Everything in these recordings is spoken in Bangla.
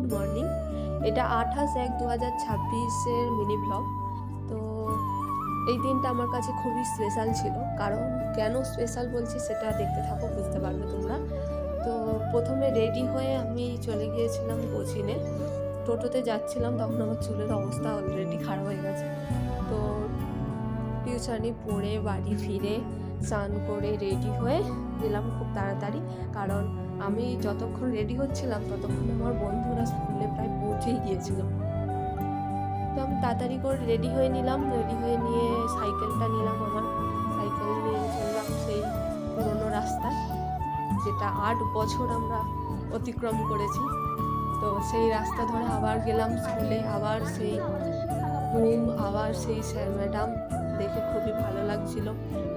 Good morning. এটা 28/1/2026-এর মিনি ব্লগ। তো এই দিনটা আমার কাছে খুবই স্পেশাল ছিল, কারণ কেন স্পেশাল বলছি সেটা দেখতে থাকো, বুঝতে পারবে তোমরা। তো প্রথমে রেডি হয়ে আমি চলে গিয়েছিলাম কোচিনে। টোটোতে যাচ্ছিলাম, তখন আমার চুলের অবস্থা অলরেডি খারাপ হয়ে গেছে। তো টিউশনি পড়ে বাড়ি ফিরে স্নান করে রেডি হয়ে গেলাম খুব তাড়াতাড়ি, কারণ আমি যতক্ষণ রেডি হচ্ছিলাম ততক্ষণ আমার বন্ধুরা স্কুলে প্রায় পৌঁছেই গিয়েছিল। তো আমি তাড়াতাড়ি করে রেডি হয়ে নিলাম, রেডি হয়ে নিয়ে সাইকেলটা নিলাম, আমার সাইকেল নিয়ে চললাম সেই পুরোনো রাস্তায়, যেটা 8 বছর আমরা অতিক্রম করেছি। তো সেই রাস্তা ধরে আবার গেলাম স্কুলে, আবার সেই রুম, আবার সেই স্যার ম্যাডাম, দেখে খুবই ভালো লাগছিল,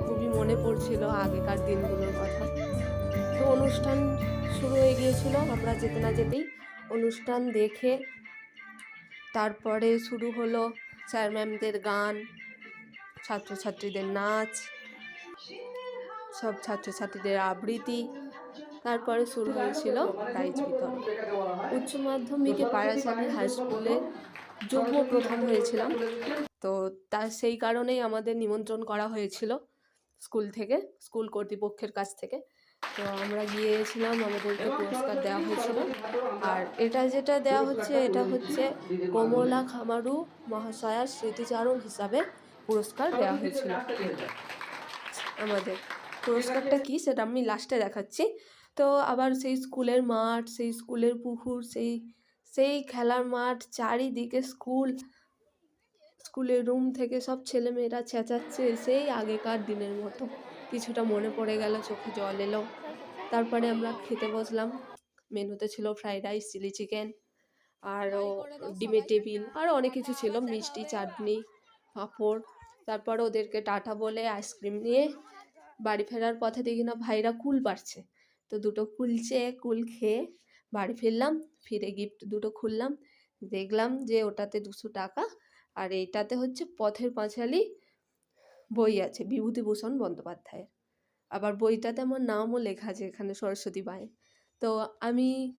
খুবই মনে পড়ছিল আগেকার দিনগুলোর কথা। তো অনুষ্ঠান শুরু হয়ে গিয়েছিল, আমরা যেতে না যেতেই অনুষ্ঠান দেখে তারপরে শুরু হলো স্যার ম্যামদের গান, ছাত্রছাত্রীদের নাচ, সব ছাত্রছাত্রীদের আবৃত্তি, তারপরে শুরু হয়েছিল প্রাইজ বিতরণ। উচ্চ মাধ্যমিকে পাড়াশালী হাই স্কুলে যুগ্ম প্রথম হয়েছিলাম, তো তার সেই কারণেই আমাদের নিমন্ত্রণ করা হয়েছিল স্কুল থেকে, স্কুল কর্তৃপক্ষের কাছ থেকে। তো আমরা গিয়েছিলাম, আমাদেরকে পুরস্কার দেওয়া হয়েছিল। আর এটা যেটা দেওয়া হচ্ছে, এটা হচ্ছে কমলা খামারু মহাশয়ার স্মৃতিচারণ হিসাবে পুরস্কার দেওয়া হয়েছিল আমাদের। পুরস্কারটা কি সেটা আমি লাস্টে দেখাচ্ছি। তো আবার সেই স্কুলের মাঠ, সেই স্কুলের পুকুর, সেই সেই খেলার মাঠ, চারিদিকে স্কুল, স্কুলের রুম থেকে সব ছেলেমেয়েরা চেঁচাচ্ছে, সেই আগেকার দিনের মতো কিছুটা মনে পড়ে গেল, চোখে জল এলো। তারপরে আমরা খেতে বসলাম। মেনুতে ছিল ফ্রাইড রাইস, চিলি চিকেন, আরও ডিমের টেবিল, আরও অনেক কিছু ছিল, মিষ্টি, চাটনি, পাঁপড়। তারপর ওদেরকে টাটা বলে আইসক্রিম নিয়ে বাড়ি ফেরার পথে দেখি না ভাইরা কুল পারছে, তো দুটো কুলচে কুল খেয়ে বাড়ি ফিরলাম। ফিরে গিফট দুটো খুললাম, দেখলাম যে ওটাতে 200 টাকা, আর এইটাতে হচ্ছে পথের পাঁচালী বই আছে বিভূতিভূষণ বন্দ্যোপাধ্যায়ের। আবার বইটাতে আমার নামও লেখা আছে এখানে, সরস্বতী বাই। তো আমি